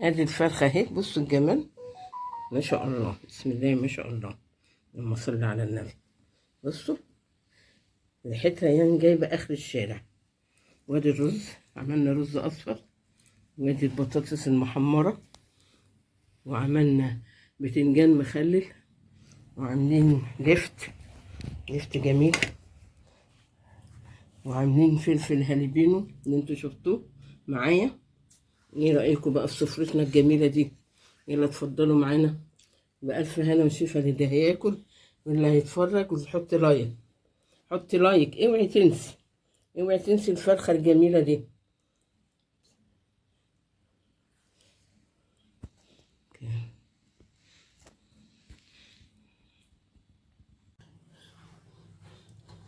ادي الفرخه اهي، بصوا الجمال، ما شاء الله، بسم الله ما شاء الله، اللهم صل على النبي. بصوا ريحتها يعني جايبه اخر الشارع. وادي الرز، عملنا رز اصفر، وادي البطاطس المحمره، وعملنا بتنجان مخلل، وعاملين لفت جميل، وعاملين فلفل هالبينو اللي انتوا شفتوه معايا. ايه رأيكم بقى في سفرتنا الجميلة دي؟ يلا اتفضلوا معانا بألف هنا وشفا للي هياكل واللي هيتفرج، وتحط لايك. حط لايك، اوعي تنسي، اوعي تنسي الفرخة الجميلة دي.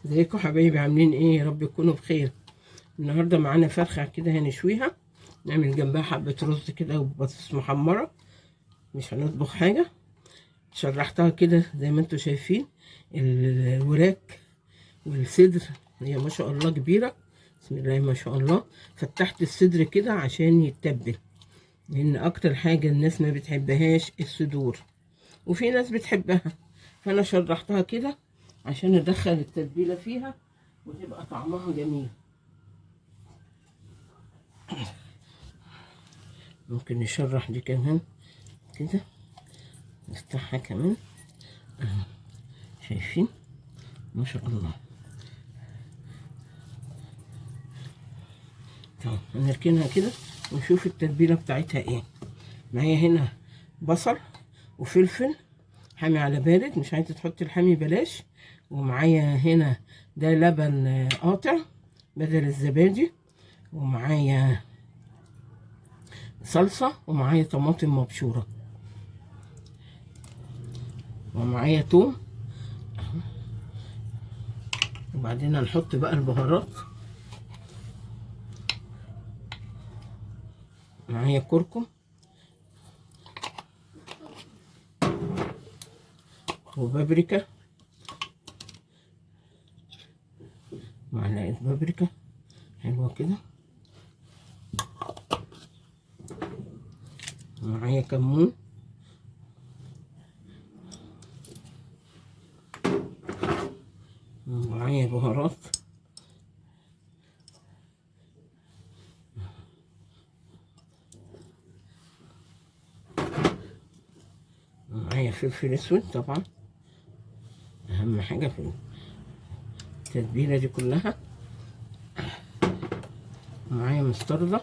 ازيكم حبايبي، عاملين ايه؟ يا رب تكونوا بخير. النهارده معانا فرخة كده هنشويها، نعمل جنبها حبة رز كده وبطاطس محمرة، مش هنطبخ حاجة. شرحتها كده زي ما انتوا شايفين، الوراك والصدر هي ما شاء الله كبيرة، بسم الله ما شاء الله. فتحت الصدر كده عشان يتبل، لان اكتر حاجة الناس ما بتحبهاش الصدور، وفي ناس بتحبها، فانا شرحتها كده عشان ادخل التتبيلة فيها وتبقى طعمها جميل. ممكن نشرح دي كمان كده، نفتحها كمان اهو، شايفين ما شاء الله. طب هنركنها كده ونشوف التتبيله بتاعتها ايه. معايا هنا بصل وفلفل حامي على بارد، مش عايزه تحطي الحامي بلاش. ومعايا هنا ده لبن قاطع بدل الزبادي، ومعايا صلصه، ومعايا طماطم مبشوره، ومعايا توم. وبعدين هنحط بقى البهارات. معايا كركم وبابريكا، معلقه بابريكا حلوه كده. معايا كمون، ومعايا بهارات. معايا فلفل اسود طبعا، اهم حاجه في التتبيله دي كلها. معايا مستردة،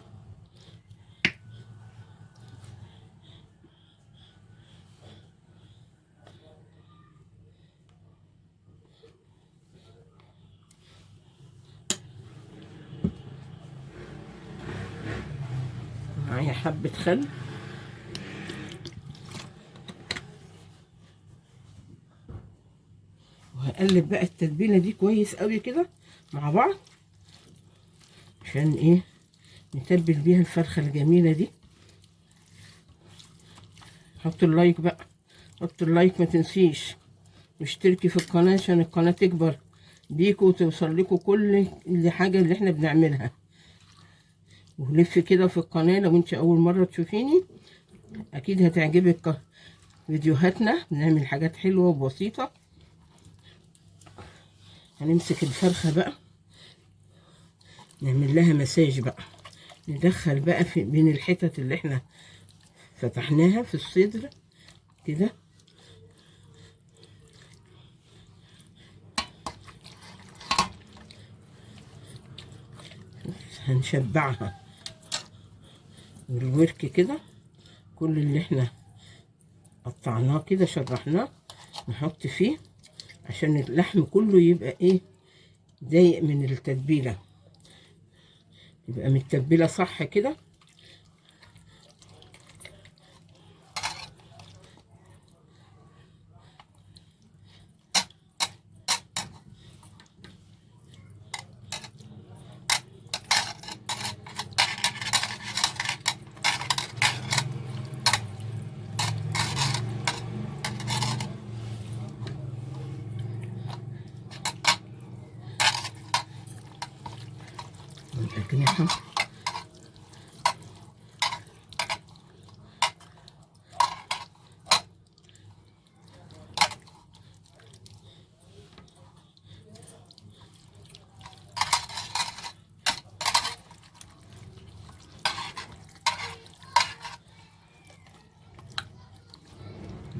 معايا حبة خل، وهقلب بقى التتبيلة دي كويس قوي كده مع بعض، عشان ايه؟ نتبل بيها الفرخة الجميلة دي. حطوا اللايك بقى، حطوا اللايك ما تنسيش، واشتركي في القناة عشان القناة تكبر بيكوا وتوصل لكم كل حاجة اللي احنا بنعملها. ولف كده في القناة لو انت اول مرة تشوفيني، اكيد هتعجبك فيديوهاتنا، بنعمل حاجات حلوة وبسيطة. هنمسك الفرخة بقى نعمل لها مساج بقى، ندخل بقى في بين الحتت اللي احنا فتحناها في الصدر كده، هنشبعها والورك كده، كل اللي احنا قطعناه كده شرحناه نحط فيه عشان اللحم كله يبقى ايه؟ ضايق من التتبيله، يبقى متبله صح كده. الأجنحة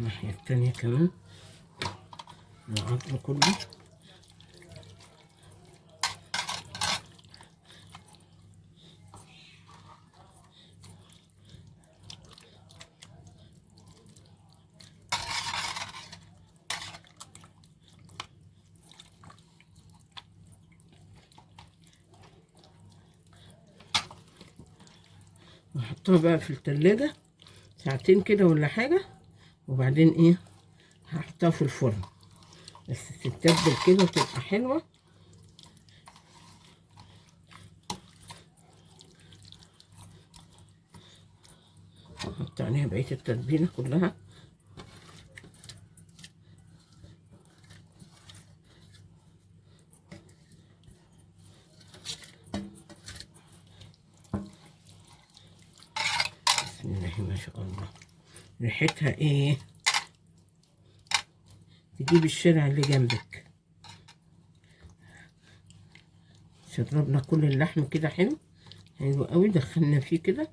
الناحية التانية كمان العظم كله. نحطها بقى في التلاجة ساعتين كده ولا حاجة، وبعدين ايه هحطها في الفرن بس تتبل كده وتبقى حلوة. هحط عليها بقية التتبيلة كلها. بسم الله ما شاء الله، ريحتها ايه، تجيب الشارع اللي جنبك. شربنا كل اللحم كده حلو حلو قوي، دخلنا فيه كده.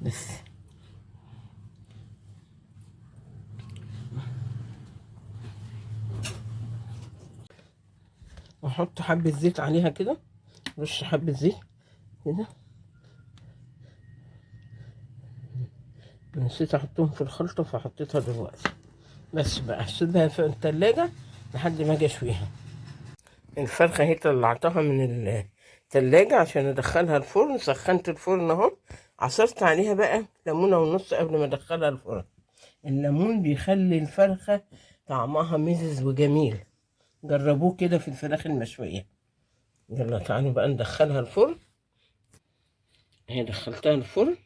بس واحط حبة زيت عليها كده، رش حبة زيت كده. نسيت احطهم في الخلطة فحطيتها دلوقتي. بس بقى هسيبها في التلاجة لحد ما اجي اشويها. الفرخة اهي طلعتها من التلاجة عشان ادخلها الفرن. سخنت الفرن اهو، عصرت عليها بقى ليمونة ونص قبل ما ادخلها الفرن. الليمون بيخلي الفرخة طعمها مزز وجميل، جربوه كده في الفراخ المشوية. يلا تعالوا بقى ندخلها الفرن. اهي دخلتها الفرن،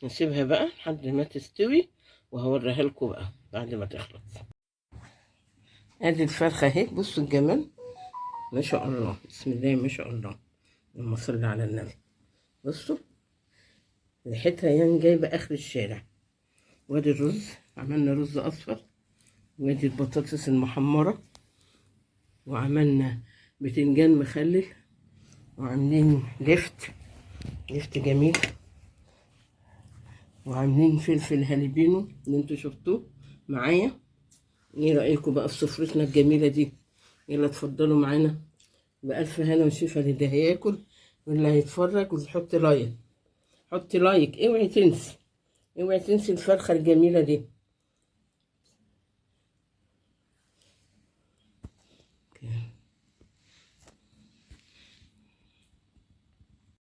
نسيبها بقى لحد ما تستوي وهوريها لكم بقى بعد ما تخلص. ادي الفرخة اهي، بصوا الجمال ما شاء الله، بسم الله ما شاء الله، اللهم صل على النبي. بصوا ريحتها يعني جايبة اخر الشارع. وادي الرز، عملنا رز اصفر، وادي البطاطس المحمرة، وعملنا بتنجان مخلل، وعاملين لفت جميل، وعاملين فلفل هالبينو اللي انتوا شفتوه معايا. ايه رأيكم بقى في سفرتنا الجميلة دي؟ يلا اتفضلوا معانا بألف هنا وشفا للي هياكل واللي هيتفرج. وتحط لايك، حطي لايك، اوعي تنسي الفرخة الجميلة دي.